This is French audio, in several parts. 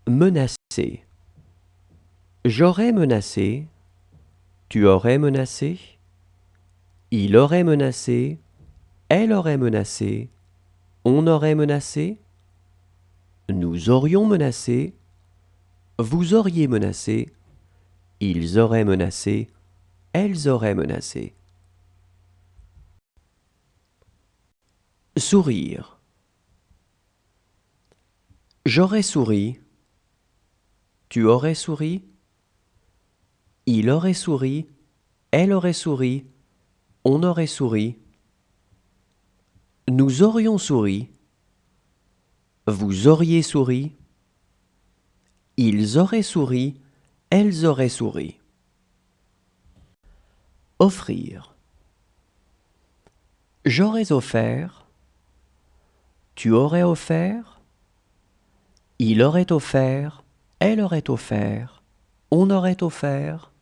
Menacer. J'aurais menacé. Tu aurais menacé. Il aurait menacé. Elle aurait menacé. On aurait menacé. Nous aurions menacé. Vous auriez menacé. Ils auraient menacé. Elles auraient menacé. Sourire. J'aurais souri. Tu aurais souri. Il aurait souri. Elle aurait souri. On aurait souri. Nous aurions souri. Vous auriez souri. Ils auraient souri. Elles auraient souri. Offrir. J'aurais offert. Tu aurais offert. Il aurait offert. Elle aurait offert. On aurait offert.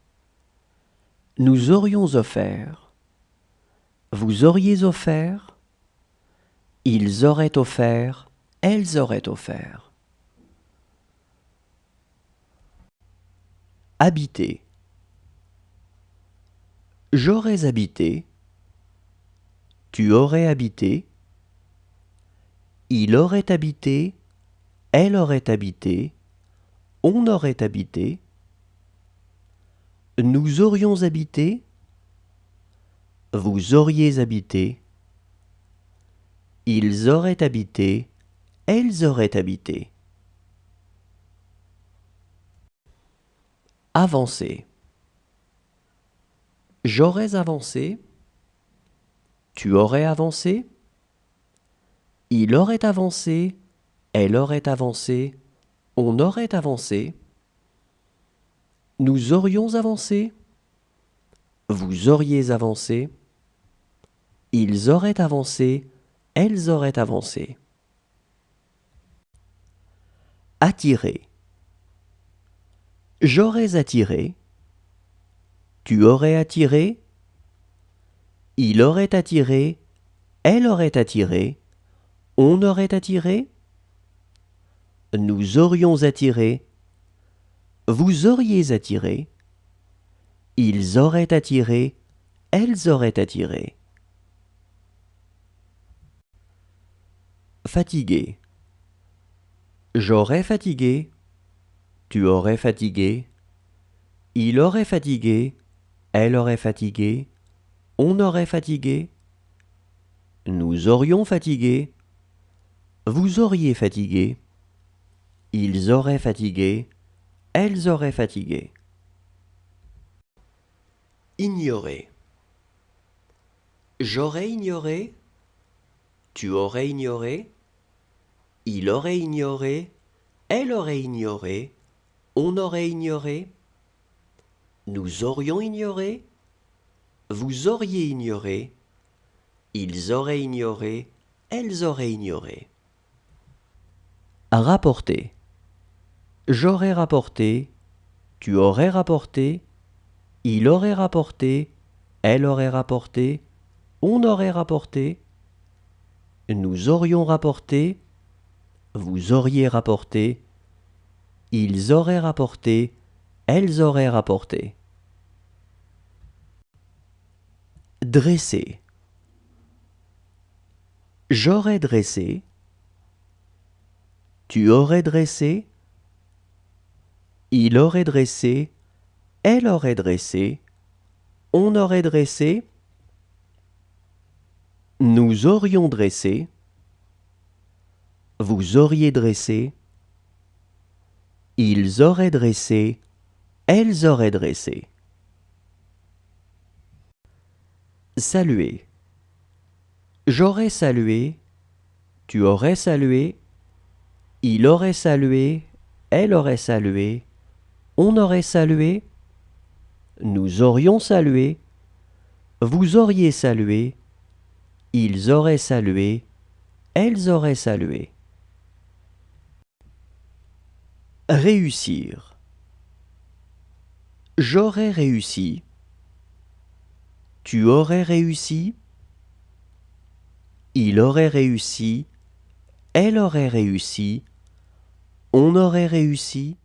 Nous aurions offert. Vous auriez offert. Ils auraient offert. Elles auraient offert. Habiter. J'aurais habité. Tu aurais habité. Il aurait habité. Elle aurait habité. On aurait habité. Nous aurions habité. Vous auriez habité. Ils auraient habité. Elles auraient habité. Avancer. J'aurais avancé. Tu aurais avancé. Il aurait avancé. Elle aurait avancé. On aurait avancé. Nous aurions avancé. Vous auriez avancé. Ils auraient avancé. Elles auraient avancé. Attirer. J'aurais attiré. Tu aurais attiré. Il aurait attiré. Elle aurait attiré. On aurait attiré. Nous aurions attiré. Vous auriez attiré. Ils auraient attiré. Elles auraient attiré. Fatigué. J'aurais fatigué. Tu aurais fatigué. Il aurait fatigué. Elle aurait fatigué. On aurait fatigué. Nous aurions fatigué. Vous auriez fatigué. Ils auraient fatigué. Elles auraient fatigué. Ignorer. J'aurais ignoré. Tu aurais ignoré. Il aurait ignoré. Elle aurait ignoré. On aurait ignoré. Nous aurions ignoré. Vous auriez ignoré. Ils auraient ignoré. Elles auraient ignoré. Rapporter. J'aurais rapporté. Tu aurais rapporté. Il aurait rapporté. Elle aurait rapporté. On aurait rapporté. Nous aurions rapporté. Vous auriez rapporté. Ils auraient rapporté. Elles auraient rapporté. Dresser. J'aurais dressé. Tu aurais dressé. Il aurait dressé. Elle aurait dressé. On aurait dressé. Nous aurions dressé. Vous auriez dressé. Ils auraient dressé. Elles auraient dressé. Saluer. J'aurais salué. Tu aurais salué. Il aurait salué. Elle aurait salué. On aurait salué. Nous aurions salué. Vous auriez salué. Ils auraient salué. Elles auraient salué. Réussir. J'aurais réussi. Tu aurais réussi. Il aurait réussi. Elle aurait réussi. On on aurait réussi,